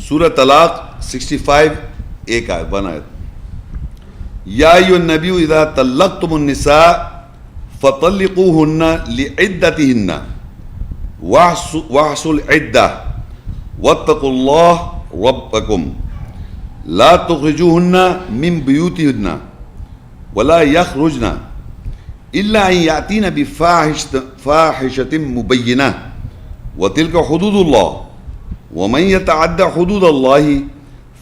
سورہ طلاق 65 ایک آیت 1 آیت. یا ایھا النبی اذا طلقتم النساء فطلقوهن لعدتهن واحصوا العدة واتقوا الله ربكم لا تخرجوهن من بيوتهن ولا يخرجن إلا أن يأتين بفاحشة مبينة وتلك حدود الله ومن يتعد حدود الله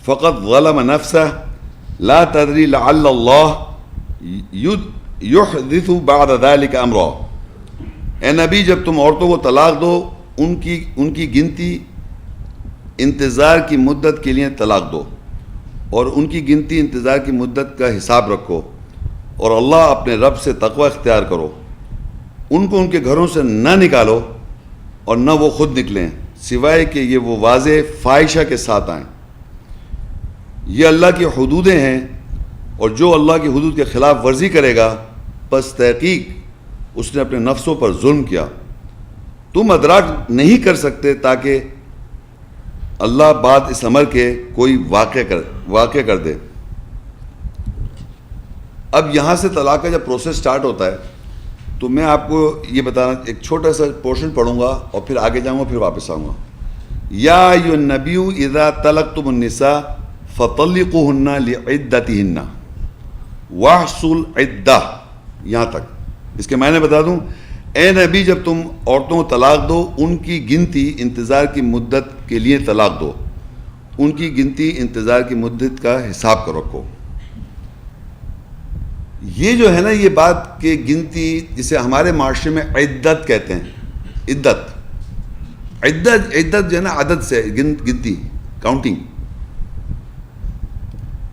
فقد ظلم نفسه لا تدري لعل الله يحدث بعد ذلك امرا. اے نبی جب تم عورتوں کو طلاق دو ان کی گنتی انتظار کی مدت کے لیے طلاق دو اور ان کی گنتی انتظار کی مدت کا حساب رکھو اور اللہ اپنے رب سے تقوی اختیار کرو. ان کو ان کے گھروں سے نہ نکالو اور نہ وہ خود نکلیں سوائے کہ یہ وہ واضح فاحشہ کے ساتھ آئیں. یہ اللہ کی حدودیں ہیں اور جو اللہ کی حدود کے خلاف ورزی کرے گا پس تحقیق اس نے اپنے نفسوں پر ظلم کیا. تم ادراک نہیں کر سکتے تاکہ اللہ بعد اس امر کے کوئی واقع کر دے. اب یہاں سے طلاق کا جب پروسیس سٹارٹ ہوتا ہے تو میں آپ کو یہ بتانا ایک چھوٹا سا پورشن پڑھوں گا اور پھر آگے جاؤں گا پھر واپس آؤں گا. یا ایھا النبی اذا طلقتم النساء فطلقوهن لعدتهن واحصوا العدة. یہاں تک اس کے معنی بتا دوں. اے نبی جب تم عورتوں کو طلاق دو ان کی گنتی انتظار کی مدت کے لیے طلاق دو. ان کی گنتی انتظار کی مدت کا حساب کر رکھو. یہ جو ہے نا یہ بات کہ گنتی جسے ہمارے معاشرے میں عدت کہتے ہیں. عدت جو ہے نا عدد سے گنتی کاؤنٹنگ.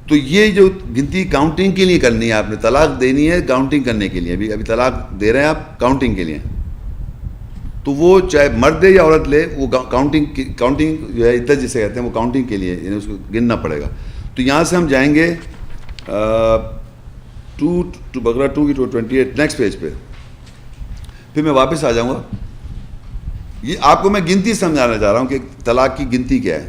تو یہ جو گنتی کاؤنٹنگ کے لیے کرنی ہے آپ نے طلاق دینی ہے کاؤنٹنگ کرنے کے لیے. ابھی طلاق دے رہے ہیں آپ کاؤنٹنگ کے لیے تو وہ چاہے مرد دے یا عورت لے وہ کاؤنٹنگ جو ہے عدت جسے کہتے ہیں وہ کاؤنٹنگ کے لیے یعنی اس کو گننا پڑے گا. تو یہاں سے ہم جائیں گے 2:28 نیکسٹ پیج پہ پھر میں واپس آ جاؤں گا. یہ آپ کو میں گنتی سمجھانا چاہ رہا ہوں کہ طلاق کی گنتی کیا ہے.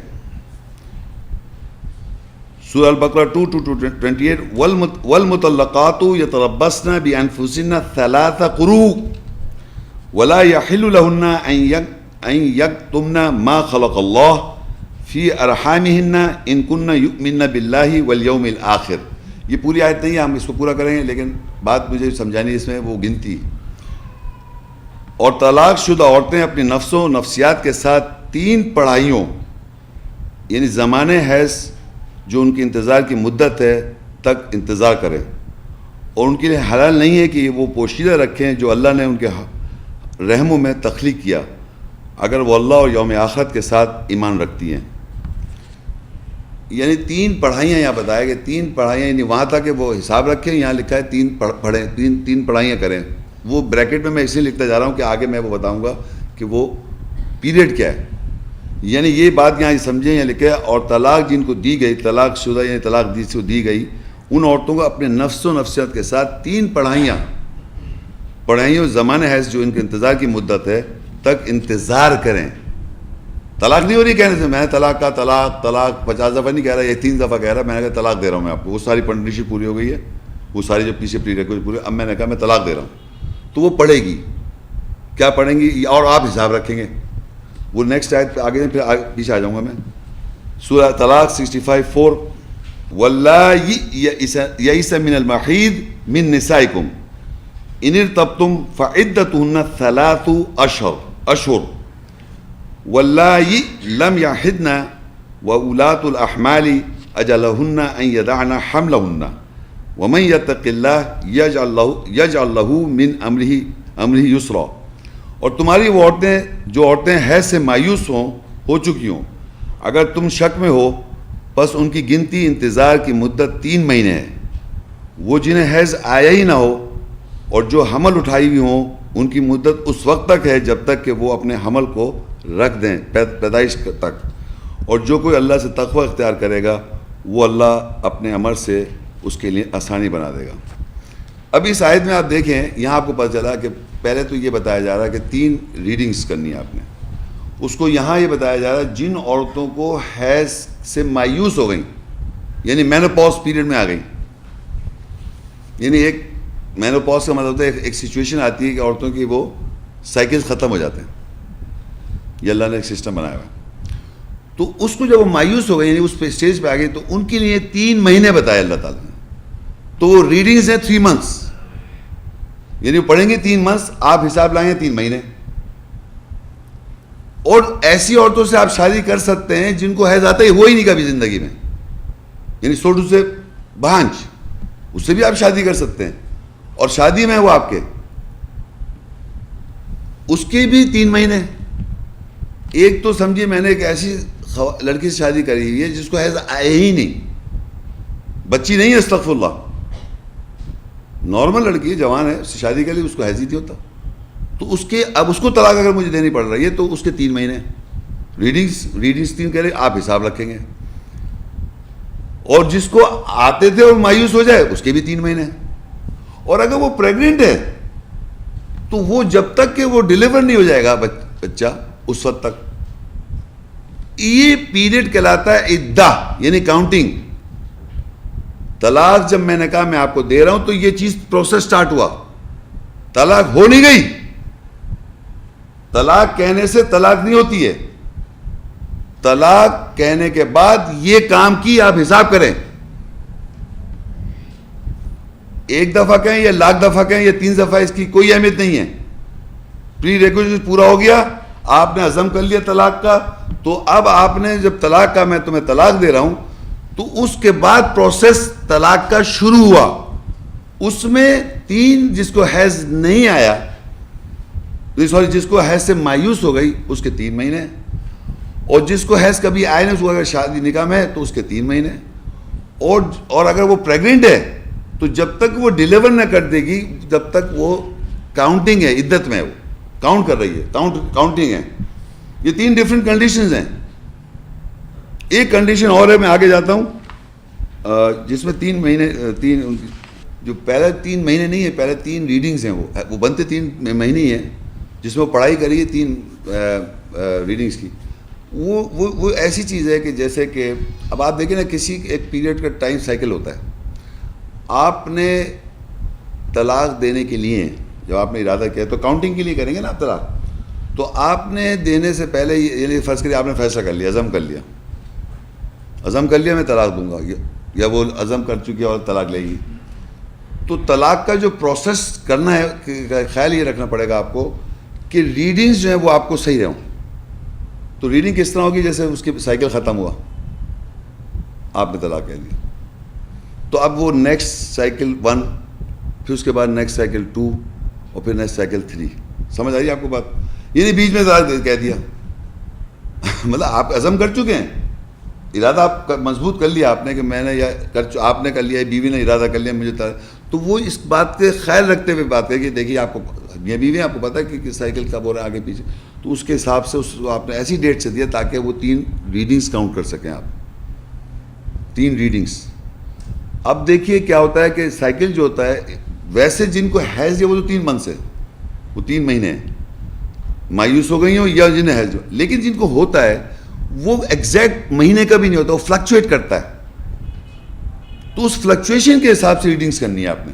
سورہ البقرہ 2:28 والمطلقات یتربصن بانفسهن 3 قروء ولا يحل لهن ان يكتمن ما خلق الله في ارحامهن ان كن يؤمن بالله واليوم الاخر. یہ پوری آیت نہیں ہے ہم اس کو پورا کریں گے لیکن بات مجھے سمجھانی اس میں وہ گنتی. اور طلاق شدہ عورتیں اپنی نفسوں نفسیات کے ساتھ 3 پڑھائیوں یعنی زمانے حیض جو ان کی انتظار کی مدت ہے تک انتظار کریں اور ان کے لیے حلال نہیں ہے کہ وہ پوشیدہ رکھیں جو اللہ نے ان کے رحموں میں تخلیق کیا اگر وہ اللہ اور یوم آخرت کے ساتھ ایمان رکھتی ہیں. یعنی 3 پڑھائیاں یہاں بتایا کہ 3 پڑھائیاں یعنی وہاں تھا کہ وہ حساب رکھیں. یہاں لکھا ہے 3 پڑھیں 3 پڑھائیاں کریں. وہ بریکٹ میں اس لیے لکھتا جا رہا ہوں کہ آگے میں وہ بتاؤں گا کہ وہ پیریڈ کیا ہے. یعنی یہ بات یہاں سمجھیں یہاں لکھا ہے اور طلاق جن کو دی گئی طلاق شدہ یعنی طلاق دی گئی ان عورتوں کو اپنے نفس و نفسیات کے ساتھ 3 پڑھائیوں زمانے حیض جو ان کے انتظار کی مدت ہے تک انتظار کریں. طلاق نہیں ہو رہی کہنے سے میں نے طلاق 50 دفعہ نہیں کہہ رہا یہ 3 دفعہ کہہ رہا. میں نے کہا طلاق دے رہا ہوں میں آپ کو. وہ ساری کنڈیشن پوری ہو گئی ہے وہ ساری جو پیچھے پوری. اب میں نے کہا میں طلاق دے رہا ہوں تو وہ پڑھے گی. کیا پڑھیں گی اور آپ حساب رکھیں گے. وہ نیکسٹ آیت پہ آگے پھر پیچھے آ جاؤں گا میں. سورہ طلاق 65:4 واللائي يئسن من المحيض من نسائكم ان ارتبتم فعدتهن 3 أشهر واللائي لم يحضن وأولاة الأحمال أجلهن أن يضعن حملهن ومن يتق الله يجعل له من أمره يسرا. اور تمہاری وہ عورتیں جو عورتیں حیض سے مایوس ہو چکی ہوں اگر تم شک میں ہو پس ان کی گنتی انتظار کی مدت 3 مہینے ہے. وہ جنہیں حیض آیا ہی نہ ہو اور جو حمل اٹھائی ہوئی ہوں ان کی مدت اس وقت تک ہے جب تک کہ وہ اپنے حمل کو رکھ دیں پیدائش تک. اور جو کوئی اللہ سے تقوی اختیار کرے گا وہ اللہ اپنے امر سے اس کے لیے آسانی بنا دے گا. اب اس آیت میں آپ دیکھیں یہاں آپ کو پتہ چلا کہ پہلے تو یہ بتایا جا رہا ہے کہ 3 ریڈنگز کرنی ہے آپ نے. اس کو یہاں یہ بتایا جا رہا ہے جن عورتوں کو حیض سے مایوس ہو گئیں، یعنی مینوپاز پیریڈ میں آ گئیں، یعنی ایک مینوپاز کا مطلب ہوتا ہے ایک سچویشن آتی ہے کہ عورتوں کی وہ سائیکل ختم ہو جاتے ہیں، یہ اللہ نے ایک سسٹم بنایا ہوا ہے. تو اس کو جب وہ مایوس ہو گئے یعنی اس پہ اسٹیج پہ آ گئی تو ان کے لیے 3 مہینے بتائے اللہ تعالیٰ نے. تو وہ ریڈنگز ہیں 3 months، یعنی وہ پڑھیں گے 3 months، آپ حساب لائیں گے 3 مہینے. اور ایسی عورتوں سے آپ شادی کر سکتے ہیں جن کو حیض آتا ہی ہوا ہی نہیں کبھی زندگی میں، یعنی سوٹو سے بھانج، اس سے بھی آپ شادی کر سکتے ہیں، اور شادی میں وہ آپ کے اس کے بھی 3 مہینے. ایک تو سمجھیے میں نے ایک ایسی لڑکی سے شادی کری ہوئی ہے جس کو حیض آئے ہی نہیں، بچی نہیں ہے، استغفر اللہ، نارمل لڑکی ہے، جوان ہے، اس سے شادی کر لی، اس کو حیض ہی نہیں ہوتا. تو اس کے اب اس کو طلاق اگر مجھے دینی پڑ رہی ہے تو اس کے 3 مہینے ریڈنگز 3 کرے، آپ حساب رکھیں گے. اور جس کو آتے تھے اور مایوس ہو جائے اس کے بھی 3 مہینے. اور اگر وہ پریگننٹ ہے تو وہ جب تک کہ وہ ڈیلیور نہیں ہو جائے گا بچہ اس وقت تک، یہ پیریڈ کہلاتا ہے عدہ، یعنی کاؤنٹنگ. طلاق جب میں نے کہا میں آپ کو دے رہا ہوں تو یہ چیز پروسیس سٹارٹ ہوا، طلاق ہو نہیں گئی. طلاق کہنے سے طلاق نہیں ہوتی ہے، طلاق کہنے کے بعد یہ کام کی آپ حساب کریں. 1 دفعہ کہیں یا لاکھ دفعہ کہیں یا 3 دفعہ، اس کی کوئی اہمیت نہیں ہے. پری ریکویزٹ پورا ہو گیا، آپ نے عزم کر لیا طلاق کا، تو اب آپ نے جب طلاق کا میں تمہیں طلاق دے رہا ہوں تو اس کے بعد پروسیس طلاق کا شروع ہوا. اس میں 3 جس کو حیض نہیں آیا، سوری جس کو حیض سے مایوس ہو گئی اس کے 3 مہینے، اور جس کو حیض کبھی آئے نہیں، اس کو اگر شادی نکاح میں ہے تو اس کے 3 مہینے. اور اگر وہ پریگننٹ ہے تو جب تک وہ ڈیلیور نہ کر دے گی جب تک وہ کاؤنٹنگ ہے، عدت میں، وہ کاؤنٹ کر رہی ہے، کاؤنٹنگ ہے. یہ 3 ڈفرینٹ کنڈیشنز ہیں. ایک کنڈیشن اور ہے، میں آگے جاتا ہوں، جس میں 3 مہینے جو پہلے 3 مہینے نہیں ہے، پہلے 3 ریڈنگز ہیں، وہ بنتے 3 مہینے ہی ہیں، جس میں وہ پڑھائی کری ہے 3 ریڈنگز کی. وہ ایسی چیز ہے کہ جیسے کہ اب آپ دیکھیں نا، کسی ایک پیریڈ کا ٹائم سائیکل ہوتا ہے. آپ نے طلاق دینے کے لیے جب آپ نے ارادہ کیا تو کاؤنٹنگ کے لیے کریں گے نا آپ طلاق، تو آپ نے دینے سے پہلے یہ فرض کریے آپ نے فیصلہ کر لیا، عزم کر لیا میں طلاق دوں گا، یا وہ عزم کر چکی ہے اور طلاق لے گی. تو طلاق کا جو پروسیس کرنا ہے، خیال یہ رکھنا پڑے گا آپ کو کہ ریڈنگز جو ہیں وہ آپ کو صحیح رہوں. تو ریڈنگ کس طرح ہوگی؟ جیسے اس کی سائیکل ختم ہوا، آپ نے طلاق کہہ دیا، تو اب وہ نیکسٹ سائیکل 1، پھر اس کے بعد نیکسٹ سائیکل 2، اور پھر نیکسٹ سائیکل 3. سمجھ آئی آپ کو بات؟ یعنی بیچ میں طلاق کہہ دیا مطلب آپ عزم کر چکے ہیں، ارادہ آپ مضبوط کر لیا آپ نے کہ میں نے، یا آپ نے کر لیا، بیوی نے ارادہ کر لیا مجھے تو وہ اس بات کے خیال رکھتے ہوئے بات ہے کہ دیکھیے آپ کو یہ بیوی آپ کو پتہ ہے کہ سائیکل کب ہو رہا ہے آگے پیچھے، تو اس کے حساب سے آپ نے ایسی ڈیٹ سے دیا تاکہ وہ 3 ریڈنگز کاؤنٹ کر سکیں آپ، 3 ریڈنگز. اب دیکھیے کیا ہوتا ہے کہ سائیکل جو ہوتا ہے، ویسے جن کو حیض ہے وہ تو 3 months ہے، وہ 3 مہینے ہیں، مایوس ہو گئی ہوں یا جنہیں حیض، لیکن جن کو ہوتا ہے وہ ایگزیکٹ مہینے کا بھی نہیں ہوتا، وہ فلکچویٹ کرتا ہے. تو اس فلکچویشن کے حساب سے ریڈنگز کرنی ہے آپ نے.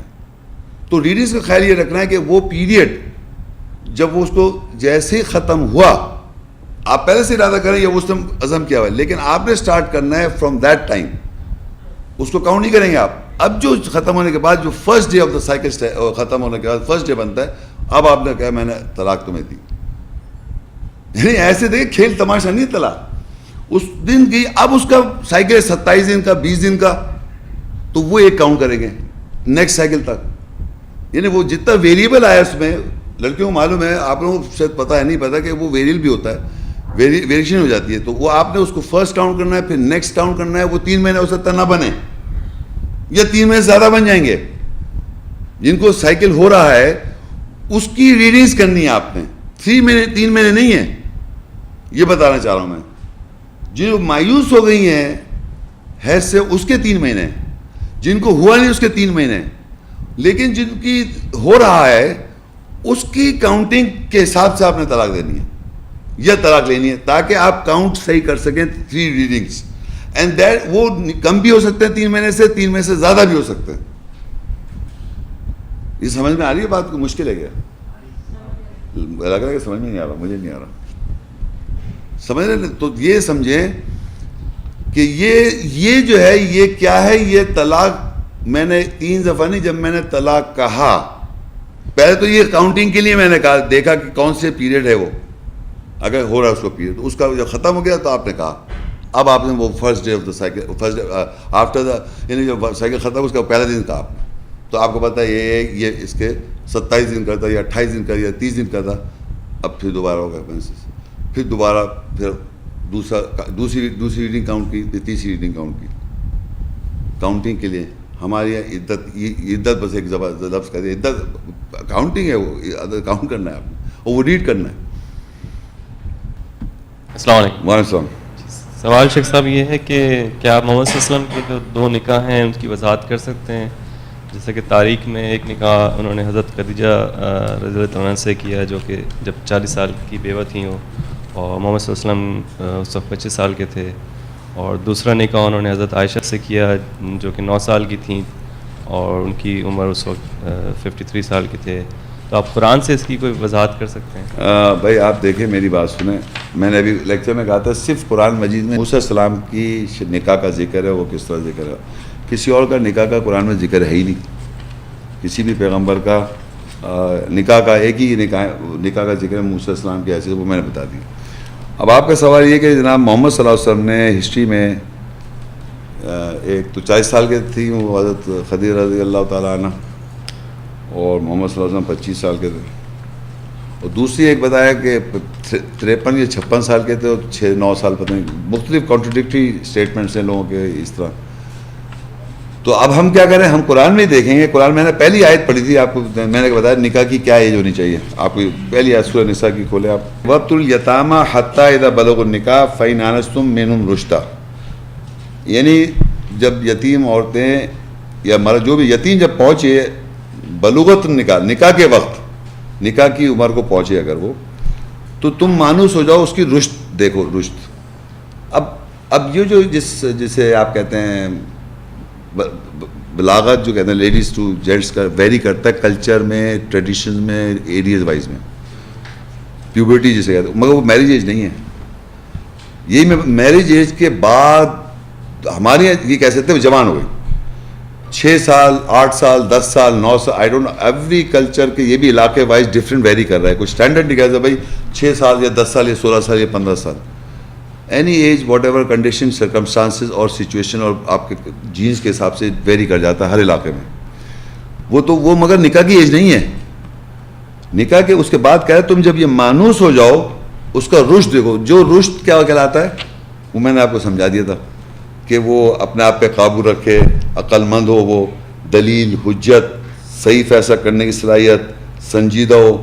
تو ریڈنگز کا خیال یہ رکھنا ہے کہ وہ پیریڈ جب وہ اس کو جیسے ختم ہوا، آپ پہلے سے ارادہ کریں یا اس نے عزم کیا ہوا ہے، لیکن آپ نے سٹارٹ کرنا ہے فرام دیٹ ٹائم، اس کو کاؤنٹ نہیں کریں گے آپ. اب جو ختم ہونے کے بعد جو first day of the cycle ختم ہونے کے بعد فرسٹ ڈے بنتا ہے، اب آپ نے کہا میں نے طلاق تمہیں دی. یعنی ایسے دیکھیں کھیل تماشا نہیں طلاق، اس دن کی اب اس کا سائیکل 27 دن کا، 20 دن کا، تو وہ ایک کاؤنٹ کریں گے نیکسٹ سائیکل تک. یعنی وہ جتنا ویریبل آیا اس میں، لڑکیوں کو معلوم ہے، آپ لوگوں کو شاید پتہ ہے نہیں پتہ کہ وہ ویریبل بھی ہوتا ہے، ویریشن ہو جاتی ہے. تو وہ آپ نے اس کو فرسٹ کاؤنٹ کرنا ہے، پھر نیکسٹ کاؤنٹ کرنا ہے. وہ 3 مہینے ہو سکتا نہ بنے، یا 3 مہینے زیادہ بن جائیں گے. جن کو سائیکل ہو رہا ہے اس کی ریڈنگز کرنی ہے آپ نے. 3 مہینے نہیں ہے، یہ بتانا چاہ رہا ہوں میں. جو مایوس ہو گئی ہیں حیض سے اس کے 3 مہینے، جن کو ہوا نہیں اس کے 3 مہینے، لیکن جن کی ہو رہا ہے اس کی کاؤنٹنگ کے حساب سے آپ نے طلاق دینی ہے. یا طلاق لینی ہے, تاکہ آپ کاؤنٹ صحیح کر سکیں 3 ریڈنگس. اینڈ دیٹ وہ کم بھی ہو سکتے ہیں 3 مہینے سے, 3 مہینے سے زیادہ بھی ہو سکتے ہیں. یہ سمجھ میں آ رہی ہے بات کو؟ مشکل ہے کیا؟ لگ رہا ہے کہ سمجھ میں نہیں آ رہا, مجھے نہیں آ رہا. سمجھ رہے؟ تو یہ سمجھیں کہ یہ جو ہے یہ کیا ہے, یہ طلاق میں نے 3 دفعہ نہیں, جب میں نے طلاق کہا پہلے تو یہ کاؤنٹنگ کے لیے میں نے کہا, دیکھا کہ کون سے پیریڈ ہے وہ, اگر ہو رہا ہے اس کو پیریڈ, اس کا جب ختم ہو گیا تو آپ نے کہا, اب آپ نے وہ first day of the cycle, first day after the, یعنی جو سائیکل ختم اس کا پہلا دن کہا آپ نے, تو آپ کو پتا ہے یہ اس کے 27 دن کرتا یا 28 دن کرتا یا 30 دن کرتا. اب پھر دوبارہ ہوگا, پھر دوبارہ پھر دوسری ریڈنگ کاؤنٹ کی, تیسری ریڈنگ کاؤنٹ کی. کاؤنٹنگ کے لیے ہمارے یہاں عدت بس ایک لفظ کر دیا, عدت کاؤنٹنگ ہے, وہ کاؤنٹ کرنا ہے آپ نے, اور وہ ریڈ کرنا ہے. السلام علیکم. وعلیکم السلام. سوال شیخ صاحب یہ ہے کہ کیا آپ محمد صلی اللہ علیہ وسلم کے جو 2 نکاح ہیں ان کی وضاحت کر سکتے ہیں؟ جیسے کہ تاریخ میں ایک نکاح انہوں نے حضرت خدیجہ رضی اللہ عنہا سے کیا جو کہ جب 40 سال کی بیوہ تھیں وہ, اور محمد صلی اللہ علیہ وسلم اس وقت 25 سال کے تھے. اور دوسرا نکاح انہوں نے حضرت عائشہ سے کیا جو کہ 9 سال کی تھیں اور ان کی عمر اس وقت 53 سال کے تھے. تو آپ قرآن سے اس کی کوئی وضاحت کر سکتے ہیں؟ بھائی آپ دیکھیں میری بات سنیں, میں نے ابھی لیکچر میں کہا تھا صرف قرآن مجید میں موسیٰ السلام کی نکاح کا ذکر ہے, وہ کس طرح ذکر ہے, کسی اور کا نکاح کا قرآن میں ذکر ہے ہی نہیں. کسی بھی پیغمبر کا نکاح کا ایک ہی نکاح کا ذکر ہے موسیٰ السلام کی حیثیت, وہ میں نے بتا دی. اب آپ کا سوال یہ کہ جناب محمد صلی اللہ علیہ وسلم نے ہسٹری میں ایک تو 40 سال کے تھی وہ حضرت خدیجہ رضی اللہ تعالیٰ عنہ, اور محمد صلی اللہ علیہ وسلم 25 سال کے تھے, اور دوسری ایک بتایا کہ 53 یا 56 سال کے تھے اور 6-9 سال پتہ نہیں, مختلف کانٹرڈکٹری اسٹیٹمنٹس ہیں لوگوں کے اس طرح. تو اب ہم کیا کریں, ہم قرآن میں دیکھیں گے. قرآن میں نے پہلی آیت پڑھی تھی آپ کو, میں نے بتایا نکاح کی کیا ایج ہونی چاہیے. آپ کو پہلی آیت سورہ نساء کی کھولے آپ, وَابْتُلُوا الْيَتَامَىٰ حَتَّىٰ إِذَا بَلَغُوا النِّكَاحَ فَإِنْ آنَسْتُم مِّنْهُمْ رُشْدًا. یعنی جب یتیم عورتیں یا مرد جو بھی یتیم جب پہنچے بلوغت نکاح کے وقت, نکاح کی عمر کو پہنچے اگر وہ, تو تم مانوس ہو جاؤ, اس کی رشد دیکھو, رشد. اب یہ جو جسے آپ کہتے ہیں بلاغت جو کہتے ہیں لیڈیز ٹو جینٹس کا ویری کرتا ہے کلچر میں, ٹریڈیشنز میں, ایریاز وائز میں. پیوبرٹی جسے کہتے ہیں, مگر وہ میرج ایج نہیں ہے. یہی میرج ایج کے بعد ہمارے یہاں یہ کہہ سکتے ہیں جوان ہو گئی, 6 سال 8 سال 10 سال 9 سال, آئی ڈونٹ, ایوری کلچر کے یہ بھی علاقے وائز ڈفرینٹ ویری کر رہا ہے. کوئی اسٹینڈرڈ نہیں کہتا بھائی 6 سال یا 10 سال یا 16 سال یا 15 سال. Any age whatever condition circumstances اور سچویشن اور آپ کے جینس کے حساب سے ویری کر جاتا ہے ہر علاقے میں. وہ مگر نکاح کی ایج نہیں ہے. نکاح کے اس کے بعد کہہ رہے تم جب یہ مانوس ہو جاؤ, اس کا رشد دیکھو. جو رشد کیا کہلاتا ہے وہ میں نے آپ کو سمجھا دیا تھا کہ وہ اپنے آپ پہ قابو رکھے, عقل مند ہو, وہ دلیل حجت صحیح فیصلہ کرنے کی صلاحیت, سنجیدہ ہو,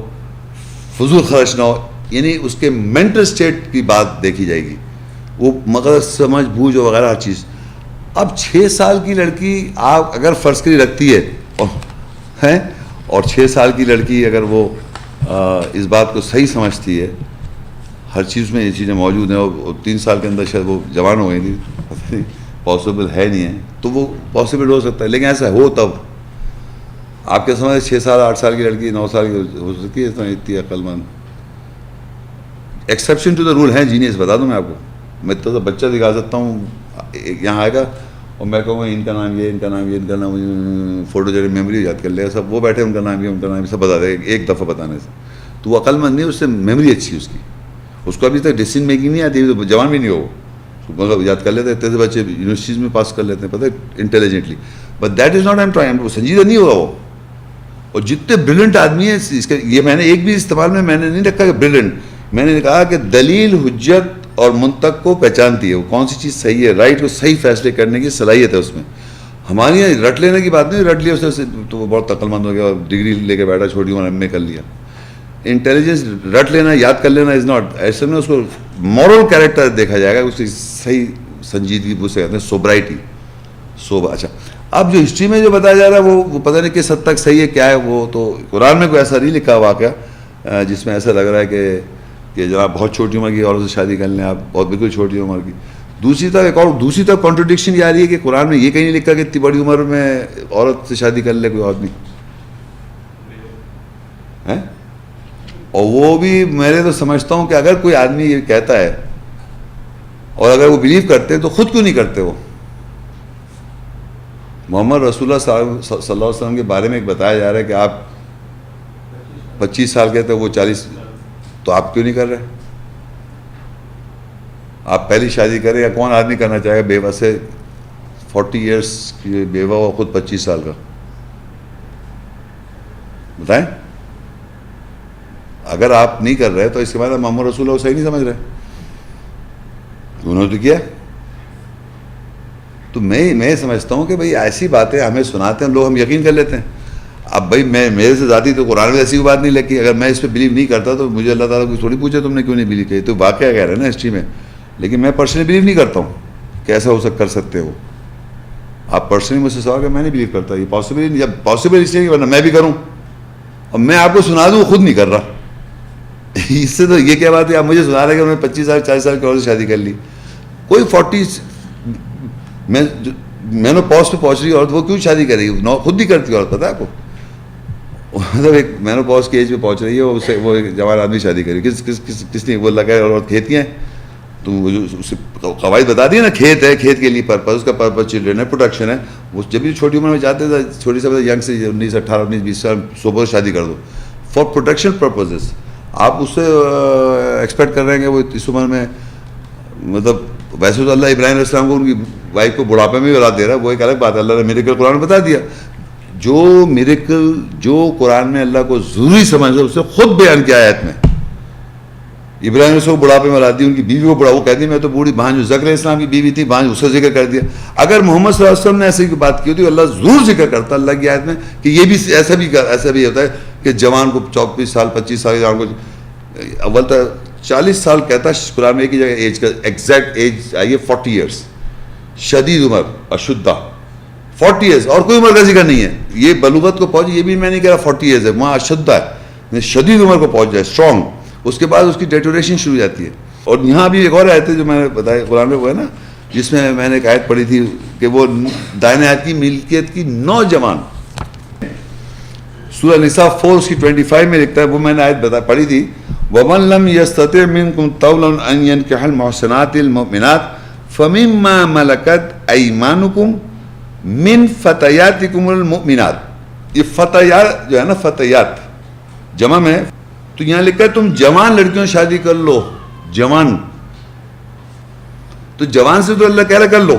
فضول خرچ نہ ہو. یعنی اس کے مینٹل اسٹیٹ کی بات دیکھی جائے گی, وہ مگر سمجھ بوجھ وغیرہ ہر چیز. اب 6 سال کی لڑکی آپ اگر فرض کری رکھتی ہے اور 6 سال کی لڑکی اگر وہ اس بات کو صحیح سمجھتی ہے, ہر چیز میں یہ چیزیں موجود ہیں, اور 3 سال کے اندر شاید وہ جوان ہو گئی تھی, پاسبل ہے نہیں ہے, تو وہ پاسبل ہو سکتا ہے. لیکن ایسا ہو تب آپ کے سمجھ 6 سال 8 سال کی لڑکی 9 سال کی ہو سکتی ہے اتنی عقل مند. ایکسیپشن ٹو دا رول ہیں جینیس, بتا دوں میں آپ کو. میں تو بچہ دکھا سکتا ہوں یہاں آئے گا اور میں کہوں گا ان کا نام یہ, ان کا نام یہ, ان کا نام, فوٹو جو میموری یاد کر لے گا سب. وہ بیٹھے ان کا نام یہ, ان کا نام یہ سب بتا دے ایک دفعہ بتانے سے. تو وہ عقل مند نہیں, اس سے میموری اچھی اس کی, اس کو ابھی تک ڈیسیژن میکنگ نہیں آتی, تو جوان بھی نہیں ہو, مطلب یاد کر لیتے ہیں. اتنے سے بچے یونیورسٹیز میں پاس کر لیتے ہیں پتہ ہے intelligently, but that is not I am trying, وہ سنجیدہ نہیں ہوگا وہ. اور جتنے برلنٹ آدمی ہیں اس کا, یہ میں نے ایک بھی استعمال میں نے نہیں رکھا کہ برلنٹ, میں نے کہا کہ دلیل حجت اور منطق کو پہچانتی ہے, وہ کون سی چیز صحیح ہے, رائٹ, کو صحیح فیصلے کرنے کی صلاحیت ہے اس میں. ہمارے یہاں رٹ لینے کی بات نہیں, رٹ لیا اس سے تو وہ بہت عقل مند ہو گیا اور ڈگری لے کے بیٹھا, چھوٹی عمر میں کر لیا. انٹیلیجنس رٹ لینا, یاد کر لینا از ناٹ, ایسے میں اس کو مورل کیریکٹر دیکھا جائے گا, اس کی صحیح سنجیدگی اسے کہتے ہیں سوبرائٹی, اچھا. اب جو ہسٹری میں جو بتایا جا رہا ہے وہ پتہ نہیں کس حد تک صحیح ہے کیا ہے, وہ تو قرآن میں کوئی ایسا نہیں لکھا واقعہ جس میں ایسا لگ رہا ہے کہ کہ جناب بہت چھوٹی عمر کی عورت سے شادی کر لیں آپ، بہت بالکل چھوٹی عمر کی. دوسری طرف کانٹرڈکشن یہ آ رہی ہے کہ قرآن میں یہ کہیں نہیں لکھا کہ اتنی بڑی عمر میں عورت سے شادی کر لے کوئی آدمی. اور وہ بھی میں تو سمجھتا ہوں کہ اگر کوئی آدمی یہ کہتا ہے اور اگر وہ بلیو کرتے ہیں تو خود کیوں نہیں کرتے وہ. محمد رسول اللہ صلی اللہ علیہ وسلم کے بارے میں ایک بتایا جا رہا ہے کہ آپ 25 سال کے تھے، وہ 40، تو آپ کیوں نہیں کر رہے؟ آپ پہلی شادی کریں، یا کون آدمی کرنا چاہے گا بیوہ سے 40 ایئرس کی بیوہ ہو، خود 25 سال کا؟ بتائیں. اگر آپ نہیں کر رہے تو اس کے بعد محمد رسول اللہ صحیح نہیں سمجھ رہے، انہوں نے تو کیا. تو میں سمجھتا ہوں کہ بھئی ایسی باتیں ہمیں سناتے ہیں لوگ، ہم یقین کر لیتے ہیں. اب بھئی میرے سے ذاتی تو قرآن میں ایسی کوئی بات نہیں لکھی، اگر میں اس پہ بلیو نہیں کرتا تو مجھے اللہ تعالیٰ کو تھوڑی پوچھے تم نے کیوں نہیں بلیو کی، تو واقعہ کہہ رہے ہیں نا ہسٹری میں. لیکن میں پرسنلی بلیو نہیں کرتا ہوں کہ ایسا کر سکتے ہو. آپ پرسنلی مجھ سے سوال کہ میں نہیں بلیو کرتا، یہ پاسبل نہیں. جب پاسبل اس لیے ورنہ میں بھی کروں اور میں آپ کو سنا دوں، وہ خود نہیں کر رہا. اس سے تو یہ کیا بات ہے، آپ مجھے سنا رہے کہ انہوں نے 25 سال 40 سال کی عورت سے شادی کر لی. کوئی 40 مینوپاز پہ پہنچ رہی عورت وہ کیوں شادی کرے گی؟ خود نہیں کرتی عورت، پتہ ہے آپ کو. مطلب ایک مینوپاز کی ایج پہ پہنچ رہی ہے، وہ ایک جوان آدمی شادی کرے گی. کس نے وہ لگا ہے عورت کھیتی ہیں تو اسے قواعد بتا دیے نا، کھیت ہے، کھیت کے لیے پرپز، اس کا پرپز چلڈرن ہے، پروڈکشن ہے. وہ جب بھی چھوٹی عمر میں چاہتے تھے، چھوٹی سے ینگ سے 19 18 19 20 سال صبح شادی کر دو فار پروٹیکشن پرپزز. آپ اس سے ایکسپیکٹ کر رہے ہیں کہ وہ اس عمر میں، مطلب ویسے تو اللہ ابراہیم علیہ السلام کو ان کی وائف کو بڑھاپے میں بھی اولاد دے رہا ہے، وہ ایک الگ بات ہے. اللہ نے میریکل قرآن میں بتا دیا. جو میریکل جو قرآن میں اللہ کو ضروری سمجھ اس نے خود بیان کیا آیت میں. ابراہیم علیہ السلام کو بڑھاپے میں اولاد دی، ان کی بیوی کو بڑھا، وہ کہتی میں تو بوڑھی بھانج، ذکر علیہ السلام کی بیوی تھی بھانج، اس کا ذکر کر دیا. اگر محمد صلی اللہ علیہ وسلم نے ایسی کی بات کی ہوتی، اللہ ضرور ذکر کرتا اللہ کی آیت میں کہ یہ بھی ایسا بھی ہوتا ہے کہ جوان کو 24 سال 25 سال جوان کو، اول تو 40 سال کہتا ہے قرآن میں ایک ہی جگہ ایج کا ایگزیکٹ ایج آئی ہے 40 ایئرس، شدید عمر اشدہ 40 ایئرس، اور کوئی عمر کا ذکر نہیں ہے. یہ بلوغت کو پہنچ، یہ بھی میں نہیں کہہ رہا 40 ایئرس ہے، وہاں اشدہ ہے، شدید عمر کو پہنچ جائے اسٹرانگ. اس کے بعد اس کی ڈیٹوریشن شروع ہو جاتی ہے. اور یہاں بھی ایک اور آیت ہے جو میں نے بتایا قرآن میں، وہ ہے نا جس میں نے ایک آیت پڑھی تھی کہ وہ دائیں ہاتھ کی ملکیت کی نوجوان، سورہ نساء 4 اس کی 25 میں لکھتا ہے، وہ میں نے آیت پڑھی تھی، وَمَن لَمْ يَسْتَطِعْ مِنْكُمْ طَوْلًا أَنْ يَنْكِحَ الْمُحْصَنَاتِ الْمُؤْمِنَاتِ فَمِمَّا مَلَكَتْ أَيْمَانُكُمْ مِنْ فَتَيَاتِكُمُ الْمُؤْمِنَاتِ. یہ فتیات جو ہے نا، فتیات جمع میں، تو یہاں لکھا ہے تم جوان لڑکیوں شادی کر لو. جوان تو جوان سے تو اللہ کہہ رہا کر لو.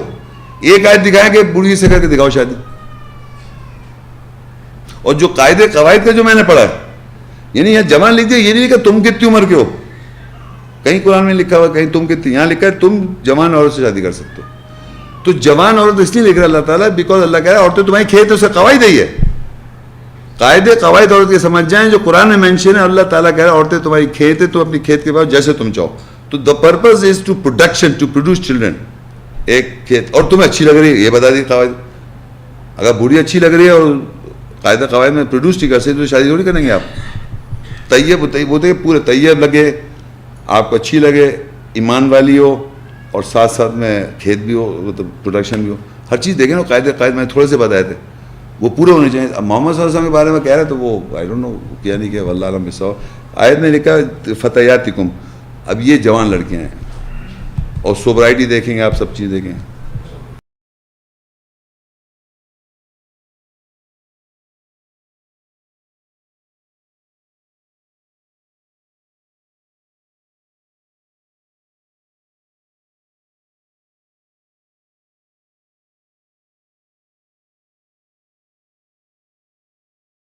ایک آیت دکھائے کہ بوڑھی سے کر کے دکھاؤ شادی. اور جو قاعدے قواعد کا جو میں نے پڑھا ہے، یعنی یہاں جوان لکھ دیا، یہ نہیں لکھا تم کتنی عمر کے ہو. کہیں قرآن میں لکھا ہوا کہیں تم کتنی، یہاں لکھا ہے تم جوان عورت سے شادی کر سکتے ہو. تو جوان عورت اس لیے لکھ رہا اللہ تعالیٰ بیکاز اللہ کہہ رہا ہے عورتیں تمہاری کھیت ہے، اس سے قواعد ہے. یہ قاعدے قواعد عورت کے سمجھ جائیں جو قرآن میں مینشن ہے. اللہ تعالیٰ کہہ رہا ہے عورتیں تمہاری کھیت ہے، تو اپنی کھیت کے بعد جیسے تم چاہو. تو the purpose is to production, to produce children. ایک کھیت، اور تمہیں اچھی لگ رہی ہے یہ بتا دی قواعد. اگر بوڑھی اچھی لگ رہی ہے اور قاعدہ قواعد میں پروڈیوس نہیں کر سکتے تو شادی تھوڑی کریں گے آپ. طیب ہوتے پورے طیب لگے، آپ کو اچھی لگے، ایمان والی ہو، اور ساتھ ساتھ میں کھیت بھی ہو، مطلب پروڈکشن بھی ہو، ہر چیز دیکھیں نا. قاعدے قواعد میں تھوڑے سے بتائے تھے وہ پورے ہونے چاہیے. اب محمد صلی اللہ علیہ وسلم کے بارے میں کہہ رہے تو وہ آئی ڈونٹ نو کیا نہیں کیا، واللہ عالم بالصواب. آیت نے لکھا فتیاتکم، اب یہ جوان لڑکیاں ہیں. اور سوبرائٹی دیکھیں گے آپ، سب چیز دیکھیں.